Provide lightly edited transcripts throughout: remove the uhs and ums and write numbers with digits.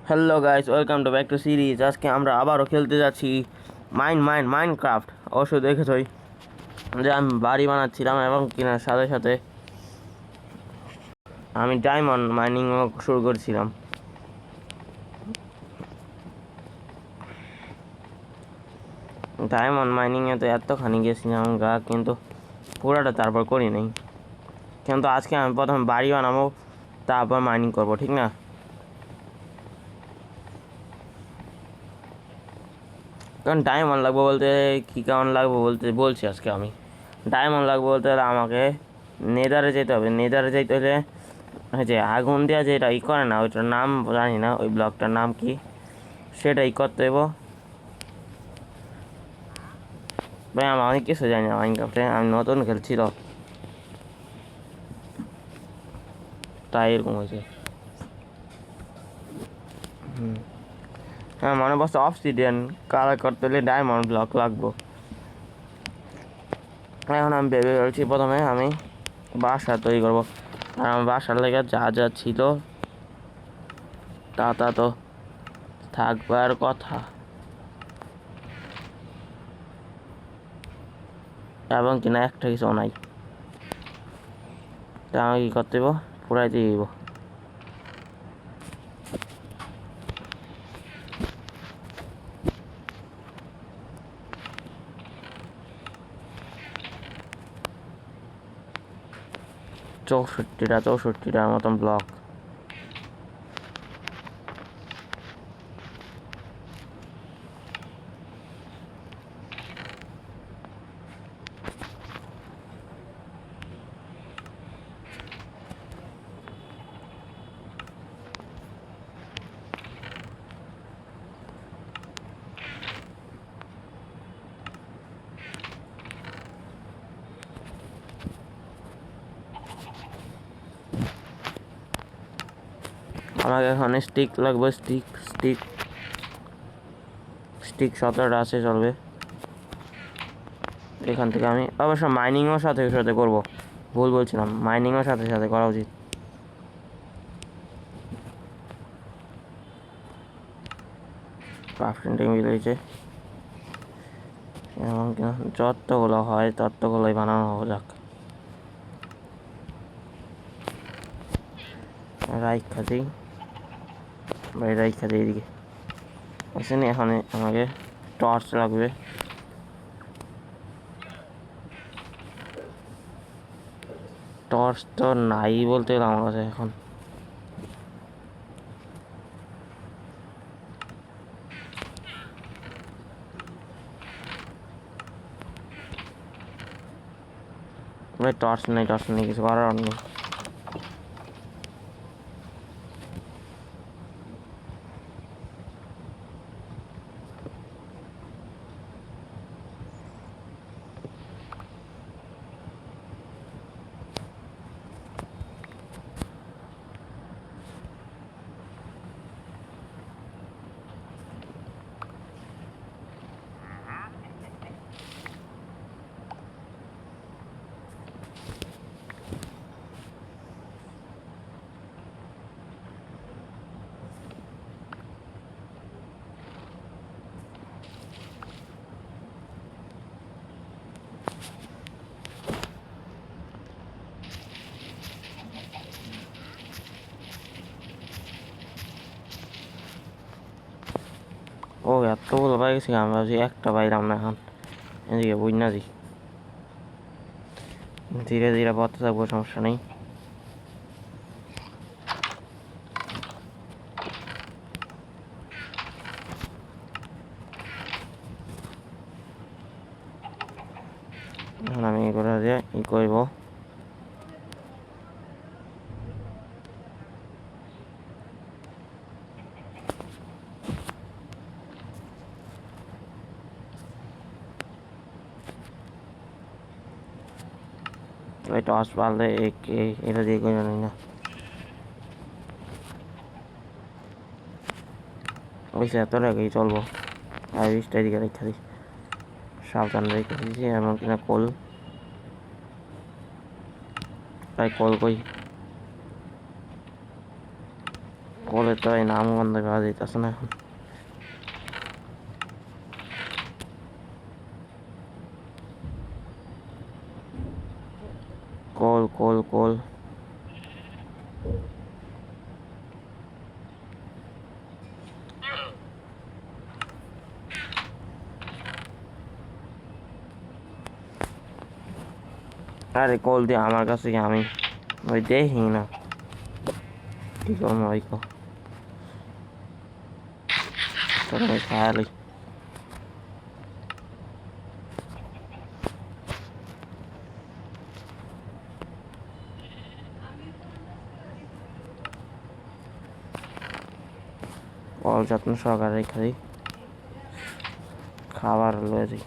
Hello guys, welcome to back to series. আজকে আমরা আবারও খেলতে যাচ্ছি মাইনক্রাফট। অবশ্যই দেখেছই যে আমি বাড়ি বানাচ্ছিলাম এবং কেনার সাথে সাথে আমি ডায়মন্ড মাইনিংও শুরু করছিলাম। ডায়মন্ড মাইনিংয়ে তো এতখানি গেছিলাম কিন্তু পুরোটা তারপর করি নাই। কিন্তু আজকে আমি প্রথমে বাড়ি বানাবো, তারপর মাইনিং করবো, ঠিক না? কারণ ডায়মন্ড লাগবে বলতে কী কারণ লাগবে বলছি আজকে আমি। ডায়মন্ড লাগবে বলতে হলে আমাকে নেদারে যেতে হবে। নেদারে যেতে হলে যে আগুন দেওয়া যেটা করে না, ওইটার নাম জানি না, ওই ব্লকটার নাম কি, সেটাই করতে হইব। ভাই আমি অনেক কিছু জানি না মাইনক্রাফটে, আমি নতুন খেলছিল তাই এরকম হয়েছে। হ্যাঁ, মনে পড়ছে অবসিডিয়ান কালার করতে হলে ডায়মন্ড ব্লক লাগবো। এখন আমি ভেবে বলছি প্রথমে আমি বাসা তৈরি করবো। আর আমার বাসার লেগে যা যা ছিল তা তো থাকবার কথা, এবং কিনা একটা কিছু নাই। তা আমি কী করতে দিব, পুরাই দিয়ে দিব। চৌষট্টিটার মতন ব্লক। আমাকে এখন স্টিক লাগবে, স্টিক 17টা আছে, চলবে। এখান থেকে আমি অবশ্য মাইনিংও সাথে সাথে করবো, ভুল বলছিলাম, মাইনিংও সাথে সাথে করা উচিত। ক্রাফটিং টেবিল হয়েছে, এবং যতগুলো হয় ততগুলোই বানানো হবে। যাক, রাইখা দিই এদিকে আসেনি। এখন আমাকে টর্চ লাগবে। টর্চ তো নাই বলতে গেলে আমার কাছে এখন। টর্চ নেই কিছু করার নেই। ও এতগুলো পাই গেছি, আমি ভাবছি একটা পাইলাম না। এখন এদিকে বুঝ না দি, ধীরে ধীরে পথে থাকবো, সমস্যা নেই। এখন আমি এগুলো দিয়ে করব। টর্চ পারলে এটা দিয়ে করে নিই না, ওইসে এত রেখেই চলবো। আর 20টা দিকে রেখে দিই, সাবধান রেখে দিয়েছি। এমন কিনা কল কই বলে তো এই নাম বন্ধ করা যাইতেছে না এখন। কল কল কল আরে কল দিয়ে আমার কাছে কি আমি ওই দেখি না কি করবো ওই খেয়ালি কল যত্ন সহকারে খাই খাবার লয়ে যাই।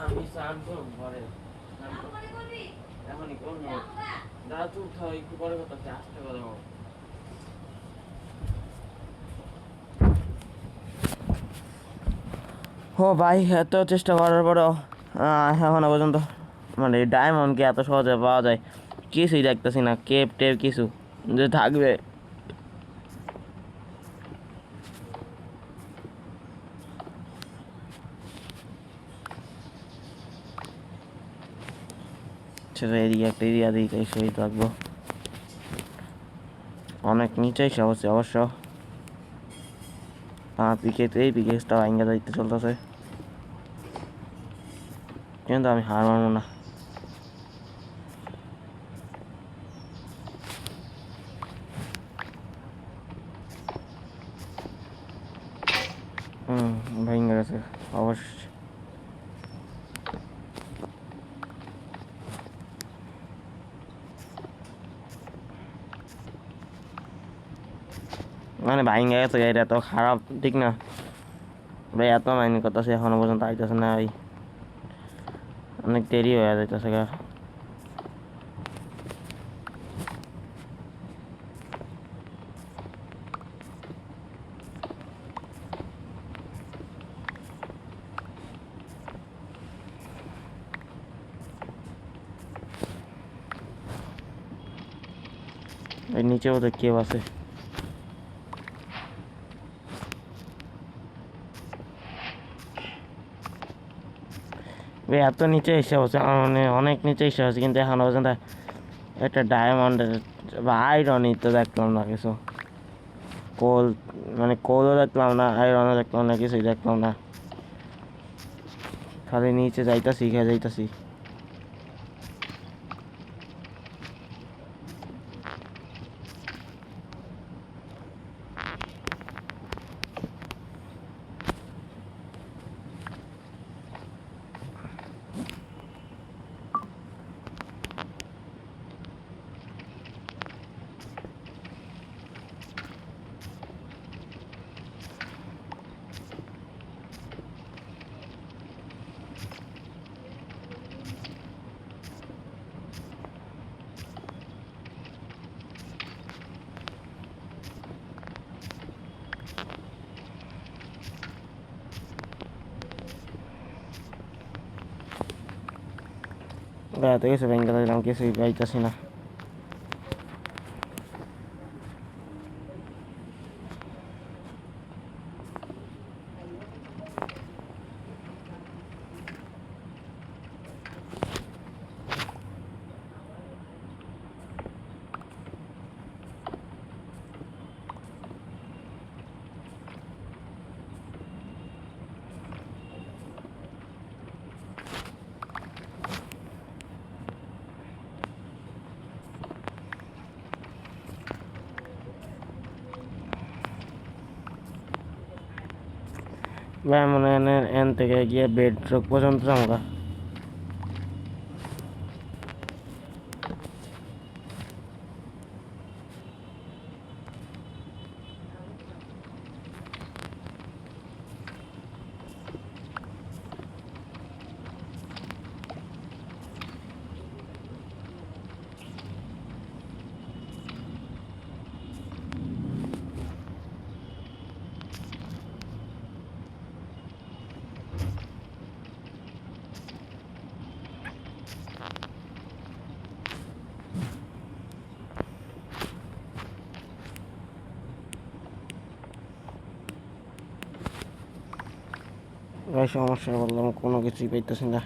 আমি স্নান করব পরে এখনই করবো দাঁড়া চুপ থাও একটু পরে কথা আসতে কথা বল। ও ভাই এত চেষ্টা করার পরেও এখনো পর্যন্ত মানে ডায়মন্ডকে এত সহজে পাওয়া যায় কিছুই দেখতেছি না কেপ টেপ কিছু যে থাকবে। সেটা এদিকে একটা এরিয়া দিকে সেই থাকবো অনেক নিচেই সে অবশ্য পিকে তো এই পিকেসটা ভাঙ্গা যাইতে চলতেছে কিন্তু আমি হার মানবো না। ভেঙে গেছে অবশ্যই। মানে ভাইঙ্গা গেছে এটা তো খারাপ ঠিক না ভাই, এত মাইনে করতেছে এখনো পর্যন্ত আইতেছে না ভাই, অনেক দেরি হয়ে যাইতেছে গা। এই নিচেও তো কেউ আছে। ভাই এত নিচে এসে হচ্ছে, মানে অনেক নিচে এসে হচ্ছে, কিন্তু এখনো পর্যন্ত একটা ডায়মন্ডের বা আয়রনই তো দেখলাম না কিছু। কোল, মানে কোলও দেখলাম না, আয়রনও দেখলাম না, কিছুই দেখলাম না, খালি নিচে যাইতাছি খেয়ে যাইতাছি। বেড়াতে গেছে ব্যাংকে দিলাম, কিছুই পাইতাছি না। ভাই মনে হয় এন থেকে গিয়ে বেড রোগ পর্যন্ত আমরা ভাই সমস্যা বললাম, কোনো কিছুই পাইতেছি না।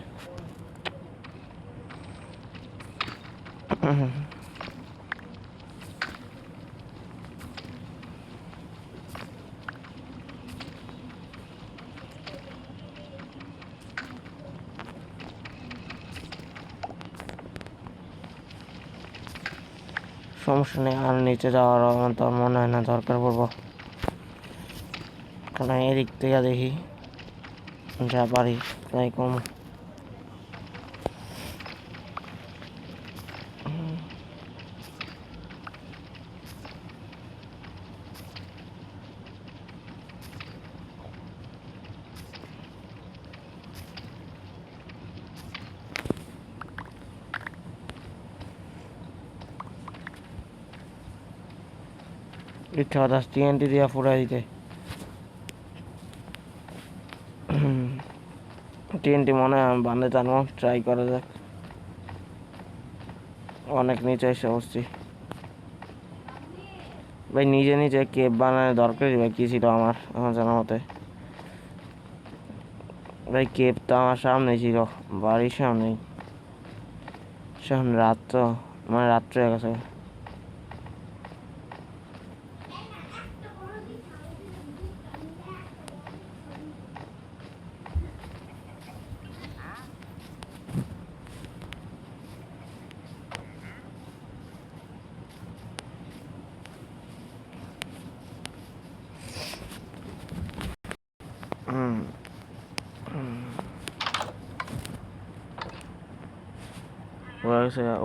সমস্যা নেই, আর নিচে যাওয়ার আমার তো মনে হয় না দরকার পড়বো, কারণ এদিক থেকে দেখি যা পারি তাই কম। ইচ্ছা কথা TNT দিয়া ফুরাই দিতে, TNT মনে হয় আমি বান্ধে টানবো, ট্রাই করা যাক। অনেক নিচে এসে বসছি ভাই, নিজে নিজে কেপ বানানোর দরকারই ভাই কি ছিল আমার আমার জানার মতে। ভাই কেপ তো আমার সামনে ছিল, বাড়ির সামনেই, সামনে রাত তো, মানে রাত্রে হয়ে গেছে।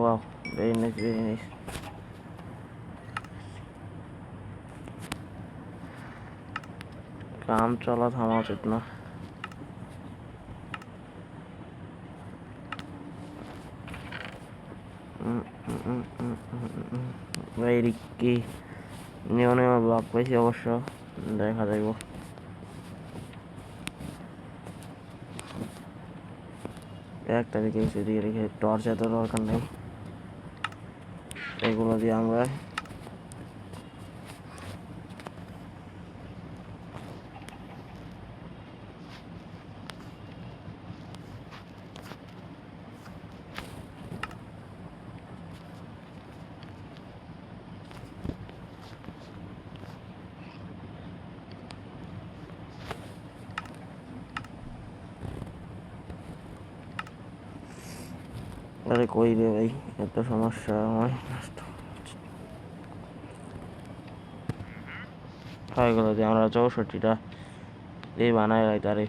Wow, very nice, very nice. কাম চলা থামা উচিত না। ভাই কি নিও নিও ব্লক পাইছি অবশ্য, দেখা যাইব। একটা দিকে দিয়ে রেখে টর্চ এত দরকার নেই, এগুলো দিয়ে আমরা আরে কই রে ভাই, এত সমস্যা আমার এগুলো দিয়ে আমরা 64টা এই বানাই তারে।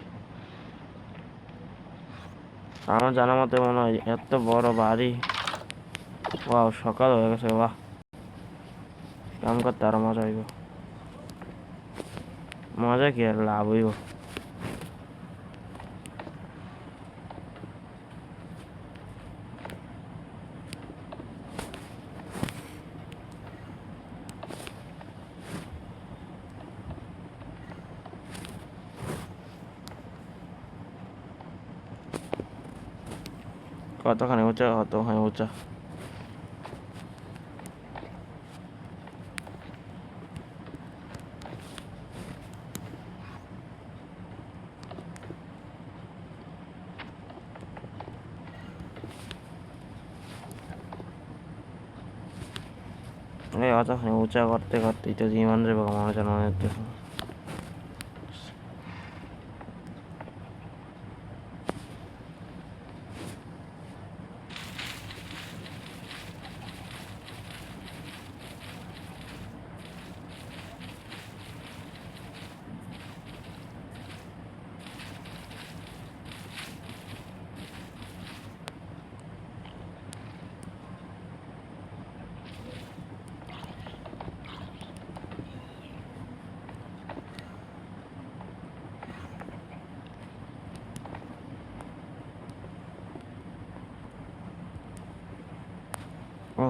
আমার জানা মতে মনে হয় এত বড় বাড়ি, বাহ সকাল হয়ে গেছে, বাহ কাম করতে আরো মজা হইব। মজা কি আর লাভ হইব। কতখানি উঁচা, কতখানি উঁচা। এই অতখানি উঁচা করতে করতেই তো জীবন যাবে আমার জানা হচ্ছে। ও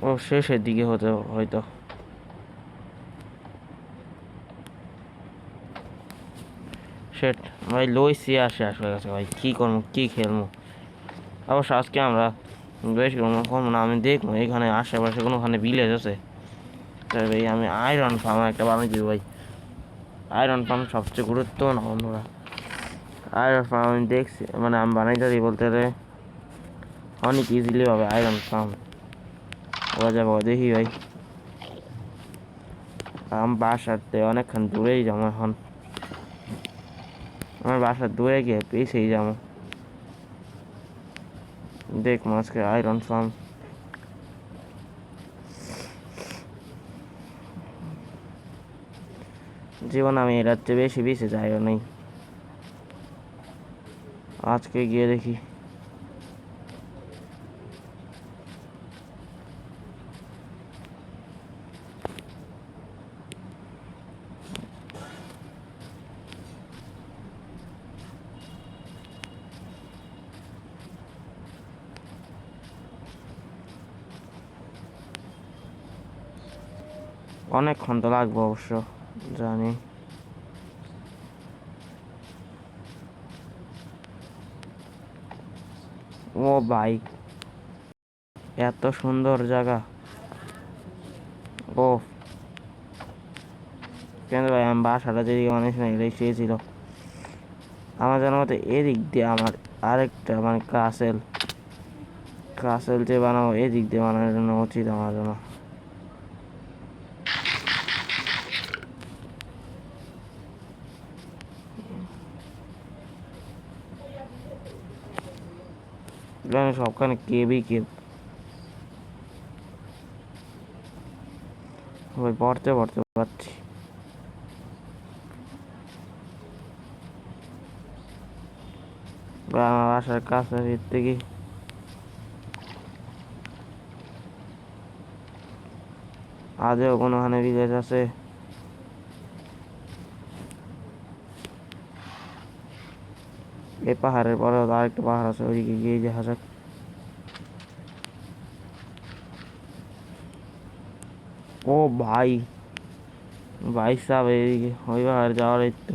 ও শেষের দিকে হতে হয়তো। সেট ভাই লইছি আর শেষ হয়ে গেছে ভাই, কী করবো কী খেলবো। অবশ্য আজকে আমরা বেশ করবো না, আমি দেখবো এখানে আশেপাশে কোনোখানে ভিলেজ আছে তাই ভাই আমি আয়রন ফার্ম একটা বানিয়ে দিই ভাই। আয়রন ফার্ম সবচেয়ে গুরুত্ব না বন্ধুরা, আয়রন ফার্ম আমি দেখছি, মানে আমি বানাইতে দিই বলতে গেলে অনেক ইজিলি হবে আয়রন ফার্ম। ওরা যাবো দেখি ভাই, আমি বাসাতে অনেকক্ষণ দূরেই যাবো এখন, আমার বাসার দূরে গিয়ে পেছেই যাবো। দেখবো আজকে আয়রন ফার্ম। জীবন আমি এটার চেয়ে বেশি বেশি যাইও নেই, আজকে গিয়ে দেখি। অনেকক্ষণ তো লাগবে অবশ্য জানি। ও ভাই এত সুন্দর জায়গা, ও কেন ভাই আমি বাসাটা যেদিকে মানুষ না এটাই চেয়েছিল। আমার জানার মতে এদিক দিয়ে আমার আরেকটা মানে কাসেল, কাসেল যে বানাবো এদিক দিয়ে বানানোর জন্য উচিত আমার জন্য। সবখানে কেবই কেব পড়তে পড়তে পারছি। আমার বাসার কাছে থেকে আজও কোনোখানে ভিলেজ আছে? এই পাহাড়ের পরেও আরেকটা পাহাড় আছে, ওইদিকে গিয়ে দেখা যাক। ও ভাই, ভাই সাহেব এইদিকে ওই পাহাড় যাওয়ার একটু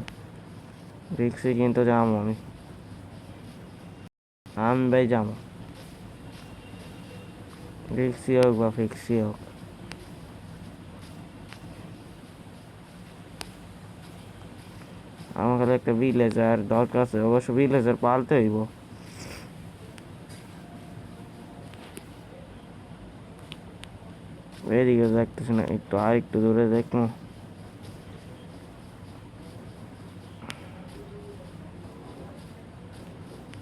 রিক্সে, কিন্তু যাবো আমি আমি ভাই যাবো, রিক্সি হোক বা ফিক্সি হোক। আমার একটা ভিলেজার দরকার আছে, অবশ্য ভিলেজার পালতে হইব। এদিকে দেখতেছি না, একটু আর একটু দূরে দেখবো।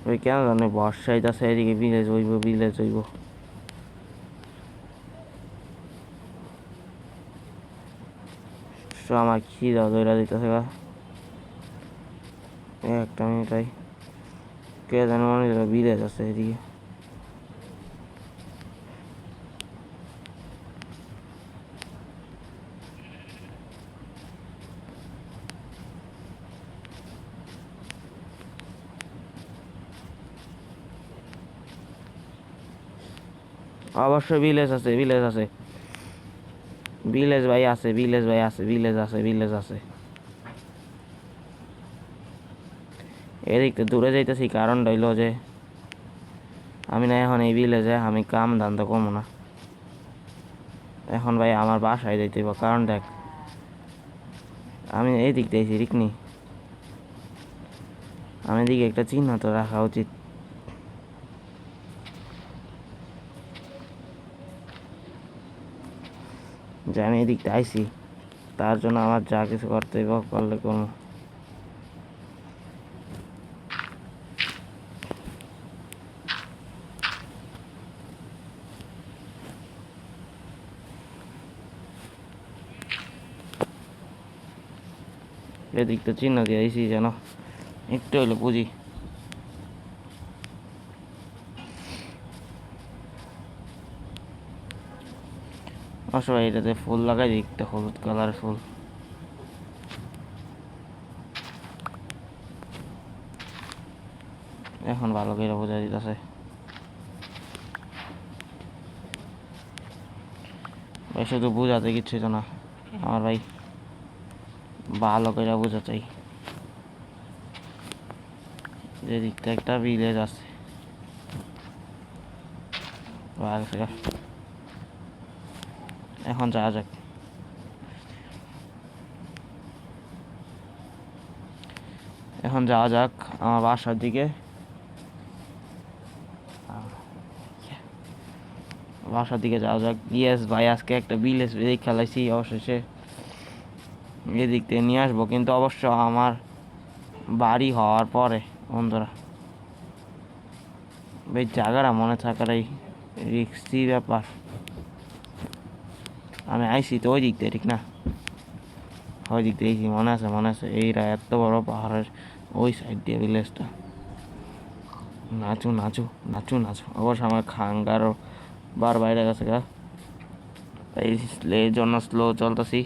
ওই কেন জানে বর্ষায় যাচ্ছে, এদিকে ভিলেজ হইব ভিলেজ হইব। আমার খিদা ধরে দিতেছে গা, একটা মিনিটাই। কে জানে মনে হয় ভিলেজ আছে এদিকে। অবশ্যই ভিলেজ আছে, ভিলেজ আছে, ভিলেজ ভাই আছে, ভিলেজ ভাই আছে, ভিলেজ আছে, ভিলেজ আছে। এদিকটা দূরে যাইতেছি, কারণটা হইলো যে আমি না এখন এই ভিলেজে আমি কাম ধান্দা করবো না। এখন ভাই আমার বাসায় যাইতে হইব, কারণ দেখ আমি এই দিক দিয়েছি রিকনি, আমি এদিকে একটা চিহ্ন তো রাখা উচিত। যে আমি এদিকটা আইছি, তার জন্য আমার যা কিছু করতে হইব করলে করবো। এদিকটা চিহ্ন দিয়ে আইছি যেন একটু হইলে বুঝি। অসবাই এটাতে ফুল লাগাই দিই, একটা হলুদ কালার ফুল। এখন ভালো করে বোঝা দিতেছে। ভাই শুধু বোঝাতে কিচ্ছু তো না আমার ভাই, ভালো করে বোঝা চাই। যে দিকটা একটা ভিলেজ আছে, এখন যাওয়া যাক। এখন যাওয়া যাক আমার বাসার দিকে। বাসার দিকে যাওয়া যাক। ইয়েস ভাই, আজকে একটা ভিলেজ খেলাইছি অবশেষে। এদিক থেকে নিয়ে আসবো, কিন্তু অবশ্য আমার বাড়ি হওয়ার পরে বন্ধুরা। বেশ জায়গাটা মনে থাকার এই রিক্সি ব্যাপার। আমি আইসি তো ওই দিক দিয়ে, ঠিক না? ওই দিক দিয়ে মনে আছে, মনে আছে। এইটা এত বড় পাহাড়ের ওই সাইড দিয়ে ভিলেজটা। নাচু নাচু নাচু নাচু। অবশ্য আমার খাঙ্গারও বার বাইরে গেছে গা, এই জন্য স্লো চলতেছি।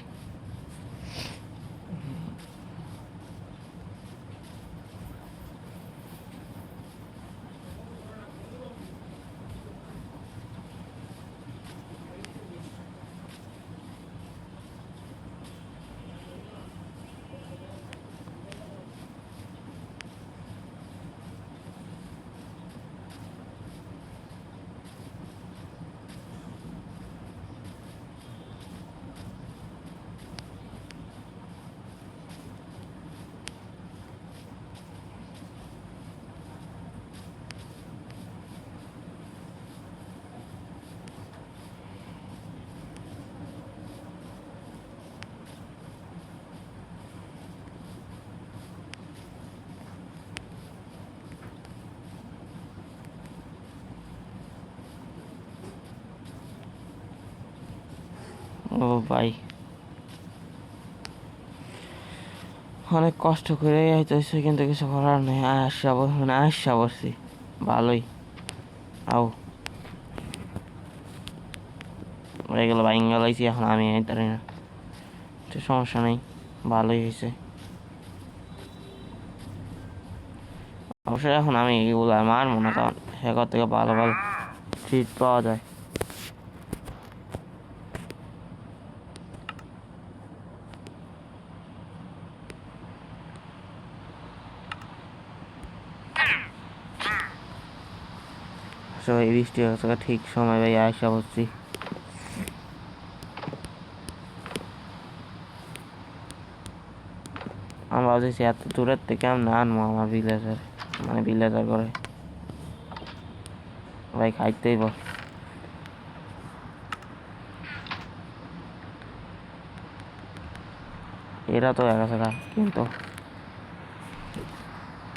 ও ভাই, ও অনেক কষ্ট করে আইতেছে, কিন্তু কিছু করার নেই। আসা বসছি ভালোই। আও হয়ে গেল, বাইঙ্গা লাইছি, এখন আমি আইতারি না, তো সমস্যা নেই, ভালোই হয়েছে। অবশ্যই এখন আমি এগুলো আর মারবো না, কারণ হ্যাকার থেকে ভালো ভালো ট্রিট পাওয়া যায়। সবাই বৃষ্টি হচ্ছে ঠিক সময় ভাই আসা বসছি। আমি ভাবতেছি এত দূরের থেকে আমি না আনবো আমার ভিলেজার, মানে ভিলেজার করে ভাই খাইতেই বল। এরা তো এক আছে, কিন্তু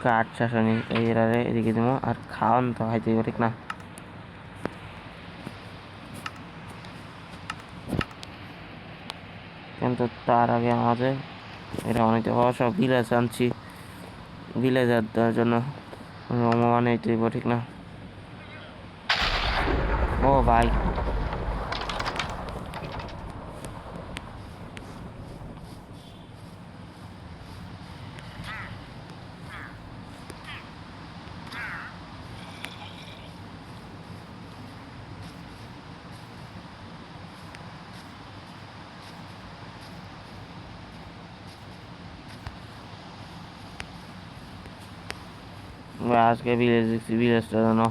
কাঠ শাসনি এরা এদিকে দিব, আর খাওয়ান তো খাইতেই ঠিক না। কিন্তু তার আগে আমাদের এটা অনেকটা সব ভিলেজ আনছি, ভিলেজার দেওয়ার জন্য বানাইতে ঠিক না। ও ভাই আজকে ভিলেজ দেখছি, ভিলেজটা যেন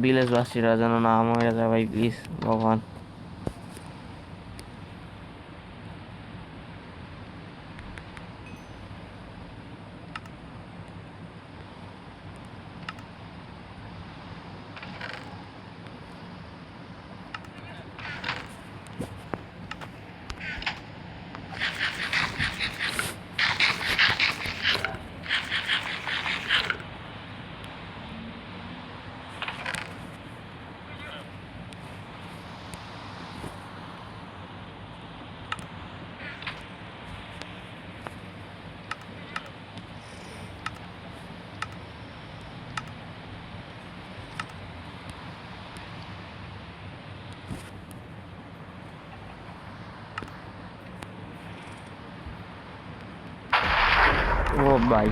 ভিলেজ বাসীরা যেন না মরে যায় ভাই, প্লিজ ভগবান। ও ভাই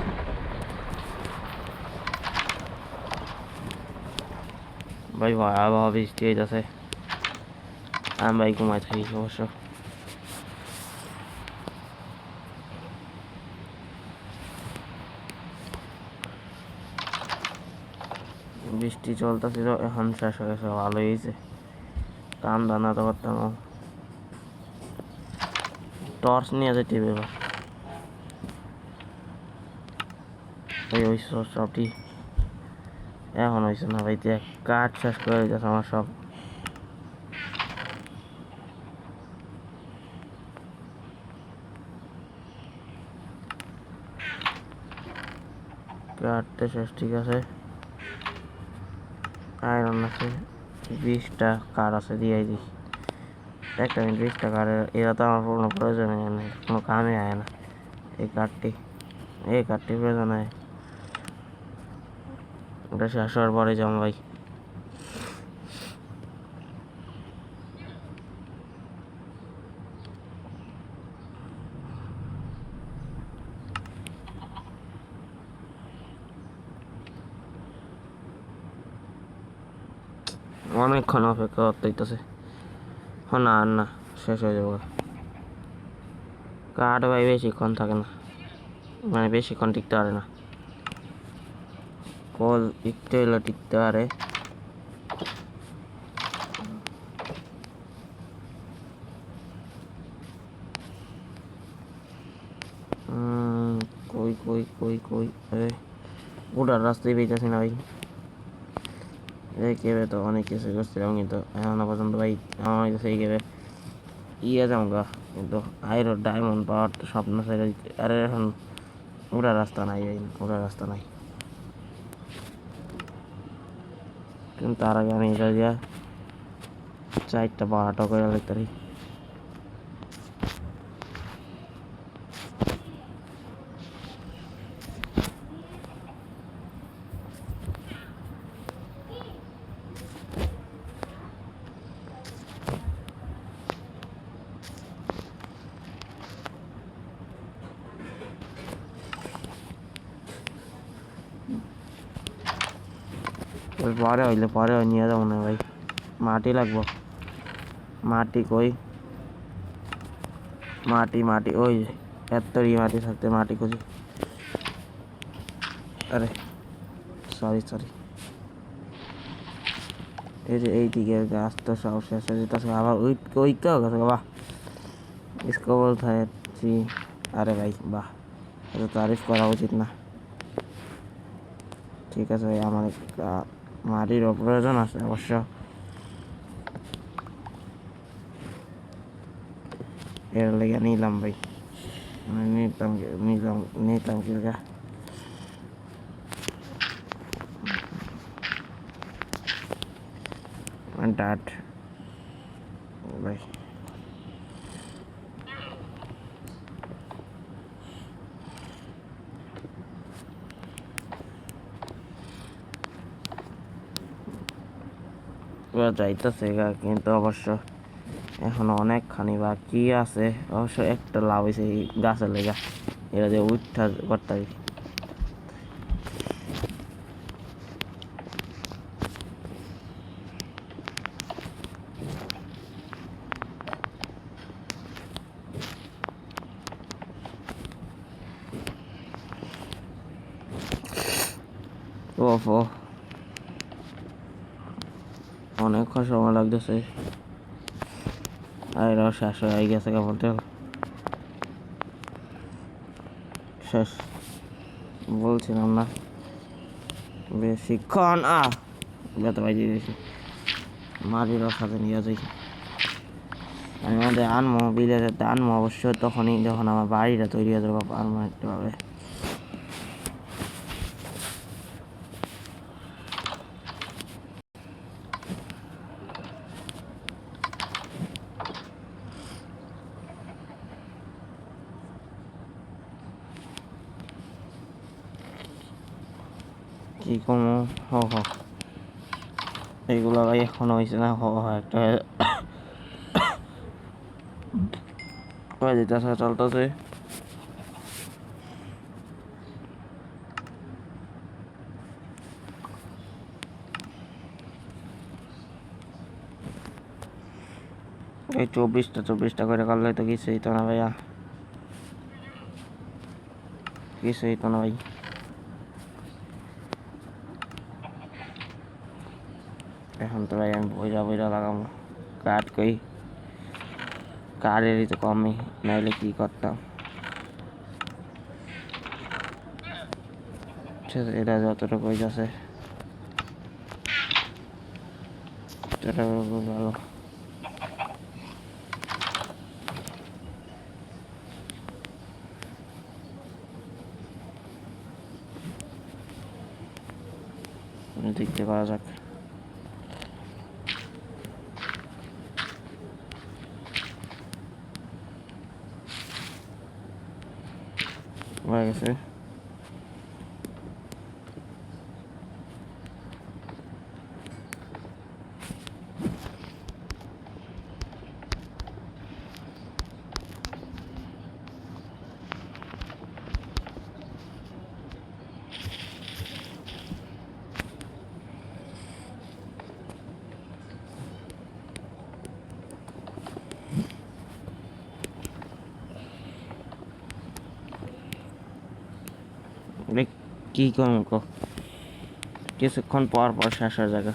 ভাই ভয়াবহ বৃষ্টি হইতেছে, আমি ভাই ঘুমাই থাকি অবশ্য। বৃষ্টি চলতেছিল, এখন শেষ হয়ে গেছে, ভালো হয়েছে। কাম দানা তো করতাম, টর্চ নিয়ে যেতে হবে এবার। ওই সবটি এখন হয়েছে না ভাই, দেখ কাঠ শেষ করে দিতেছে আমার সব। কাঠটা শেষ, ঠিক আছে। আয়রন আছে 20টা, কাঠ আছে দিয়ে দিই একটা। 20টা কাঠের এরা তো আমার কোনো প্রয়োজন নেই, কোনো কামে আয় না। এই কাঠটি প্রয়োজন হয়, ওটা শেষ হওয়ার পরে যাবো ভাই। অনেকক্ষণ অপেক্ষা করতে হইতেছে, না আর না, শেষ হয়ে যাবো। কাঠ ভাই বেশিক্ষণ থাকে না, মানে বেশিক্ষণ টিকতে পারে না, কল একটু হলে টিকতে পারে। কই কই কই কই ওটার রাস্তায় পেয়েছি না ভাই। এই কেবে তো অনেক কিছু করছিলাম, কিন্তু এখনো পর্যন্ত ভাই আমার কাছে এই কেবে যাবো গা, কিন্তু আইরো ডায়মন্ড পাওয়ার তো স্বপ্ন ছেড়ে দিতে। আরে এখন ওটার রাস্তা নাই ভাই, ওটার রাস্তা নাই। কিন্তু তার আগে আমি এটা দিয়া 4টা 12টা করে লিখতে পারি। পরে নিয়ে যাবো না ভাই, মাটি লাগবো। মাটি কই? মাটি ওই এতরি মাটি থাকতে মাটি খুঁজি। আরে সরি এই যে এই দিকের গাছ তো সব শেষ হয়ে যেতেছে, আবার ওইটাও গাছ। বাহ, इसको बोलता है जी। আরে ভাই বাহ, এত তারিফ করা উচিত না। ঠিক আছে ভাই, আমার মাটিরও প্রয়োজন আছে অবশ্য। এর লেগে নিলাম ভাই, নিতাম কিলকা। ডাট ভাই, যাইতেছে কিন্তু অবশ্য এখন অনেকখানি বাকি আছে। অবশ্য একটা লাভ হয়েছে এই গাছের লেগা, এরা যে উঠা করতে। ওফ, অনেক সময় লাগতেছে। আর এরাও শেষ হয়ে গেছে বলতে শেষ, বলছিলাম না বেশিক্ষণ যেতে পাই দিয়েছি। মাটিরও সাথে নিয়ে যাই আমি, আমাদের আনবো বিলেতে আনবো অবশ্য তখনই যখন আমার বাড়িটা তৈরি হয়ে যাবে পারমানেন্ট ভাবে। কি কমো এইগুলো ভাই এখনো হয়েছে না। একটা যেতেছে চলতেছে। এই 24টা করে করলে তো কিছুই তো না ভাইয়া, কিছুই তো না ভাই। এখন তো ভাই আমি বইরা লাগাবো কাঠ, কই কাঠেরই তো কমই, নাইলে কি করতাম। এটা যতটুকু হইতেছে ভালো। দেখতে করা যাক। হয়ে গেছে। কি করবো কিছুক্ষণ পর শেষ হয়ে যাবে,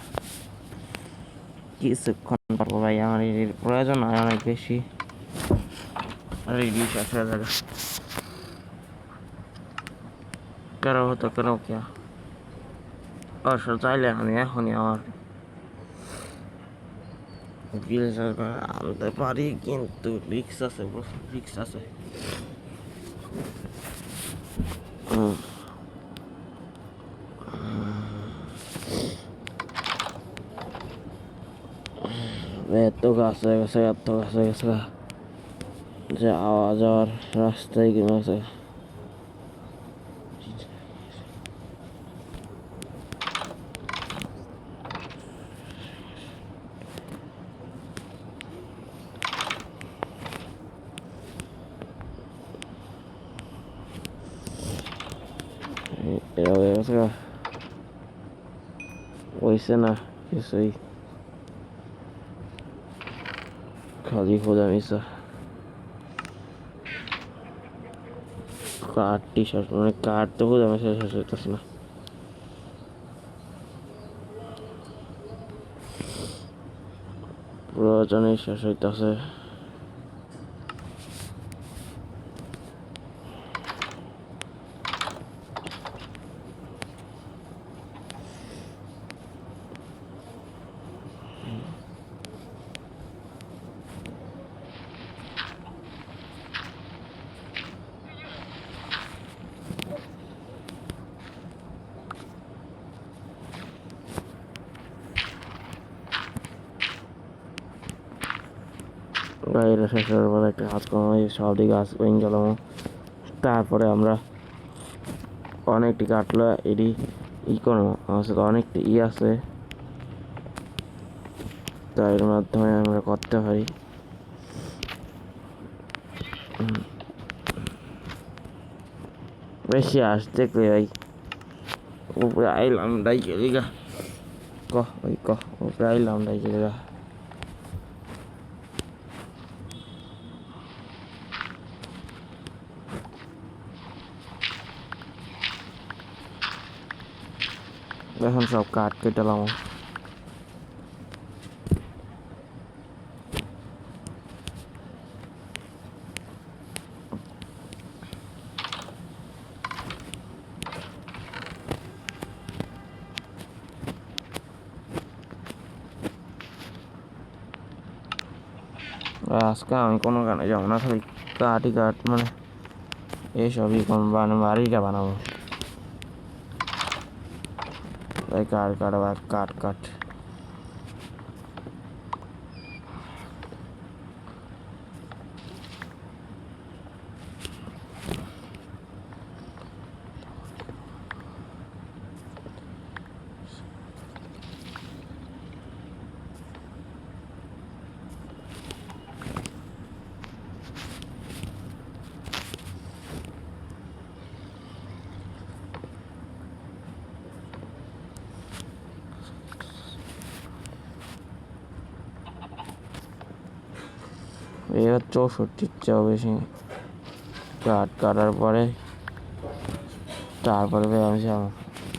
কিছুক্ষণ পর ভাই। আমার এর প্রয়োজন হয় অনেক বেশি, রেডি শেষ হয়ে যাবে। কেন হতো কেন কে অবশ্য চাইলে আমি এখনই আমার আনতে পারি, কিন্তু রিক্স আছে, রিক্স আছে। এত গাছ হয়ে গেছে, এত গাছ হয়ে গেছে যে আওয়া যাওয়ার রাস্তায় কিনে গেছে। হইছে না কিছুই, খালি খোদা মিশা কাঠটি শেষ, মানে কাঠ তো খোদা মিশা শেষ হইতেছে না। প্রয়োজনে শেষ হইতেছে। বাইরে শেষ হওয়ার পরে একটা কাজ করবো, সব দিকে গাছ ভেঙে গেলাম। তারপরে আমরা অনেকটি কাটলো এটি করবো, আমার সাথে অনেকটি আছে, তাই এর মাধ্যমে আমরা করতে পারি। বেশি আস দেখলে ভাই উপরে আইলাম ডাইকে লিগা, উপরে আইলাম ডাইকে লিগা। এখন সব কাঠ কেটেলাম। আজকে আমি কোনো গানে যাবো না, খালি কাঠ মানে এইসবই বাড়িটা বানাবো। তাই কাঠ এবার 64 চাও বেশি কাঠ কাটার পরে তারপরে আমি যাবো,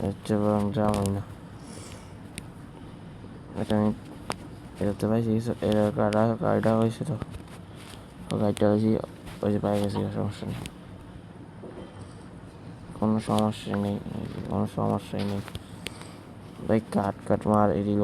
হচ্ছে বরং যাবই না। এটা আমি এটাতে পাইছি, এটা কাটা হয়েছে তো গাড়িটা হয়েছি, ওই যে পাই গেছি, সমস্যা নেই, কোনো সমস্যাই নেই ভাই। কাঠ মার এদিল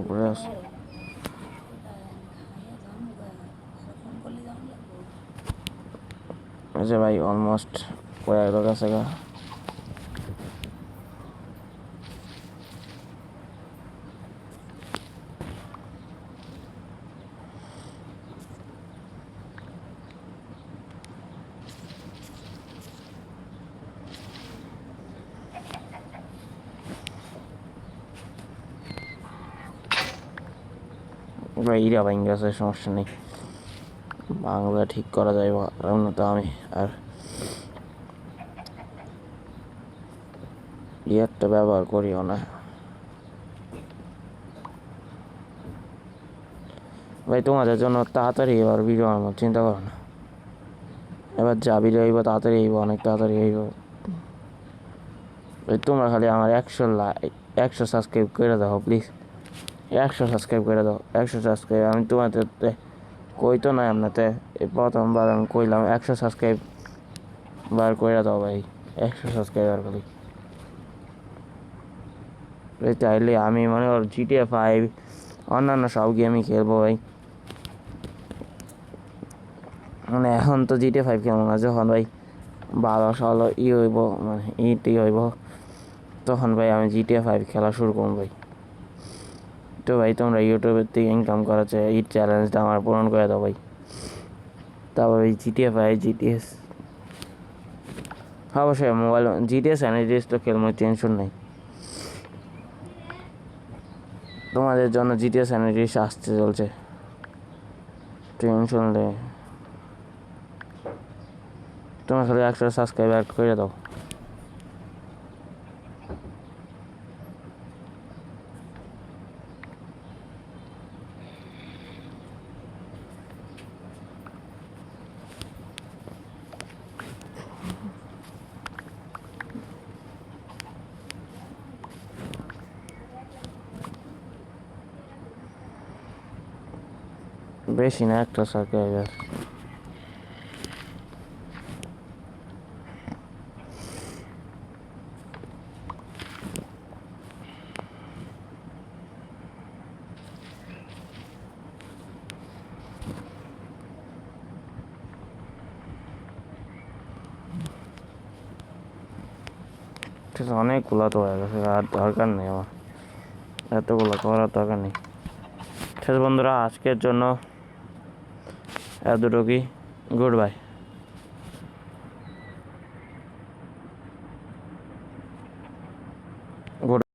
উপরে আস। আচ্ছা ভাই অলমোস্ট কয়েক কাছে গা ভাই, ইরা ভাঙ্গে গেছে, সমস্যা নেই, বাংলা ঠিক করা যায় তো আমি আর একটা ব্যবহার করিও না ভাই। তোমাদের জন্য তাড়াতাড়ি এবার ভিডিও আমার চিন্তা করো না, এবার যা ভিডিও হইব তাড়াতাড়ি হইব, অনেক তাড়াতাড়ি হইব। তোমরা খালি আমার 100 সাবস্ক্রাইব করে দাও প্লিজ, 100 সাবস্ক্রাইব করে দাও, 100 সাবস্ক্রাইব। আমি তোমাদের কইতো না আপনাতে, প্রথমবার আমি কইলাম 100 সাবস্ক্রাইব বার করে দাও ভাই, 100 সাবস্ক্রাইবার খালি। চাইলে আমি মনে কর GTA 5 অন্যান্য সব গেমই খেলবো ভাই। মানে এখন তো GTA 5 খেলবো না, যখন ভাই 12 সাল হইব, মানে হইব, তখন ভাই আমি GTA 5 খেলা শুরু করবো ভাই। তো ভাই তোমরা ইউটিউবের থেকে ইনকাম করা চাই, এই চ্যালেঞ্জটা আমার পূরণ করে দাও ভাই। তারপর এই GTA 5 GTS অবশ্যই মোবাইল জিটিএস এনএডিএস তো খেলবো, টেনশন নেই। তোমাদের জন্য জিটিএস এনএডিএস আসতে চলছে, টেনশন নেই। তোমার খালি 100 সাবস্ক্রাইবার করে দাও। বেশি না, 1 সাবস্ক্রাইবার। ঠিক আছে, অনেকগুলো তো হয়ে গেছে, আর দরকার নেই আমার এতগুলো করার দরকার নেই। ঠিক আছে বন্ধুরা, আজকের জন্য এতটুকুই। Good bye. গুড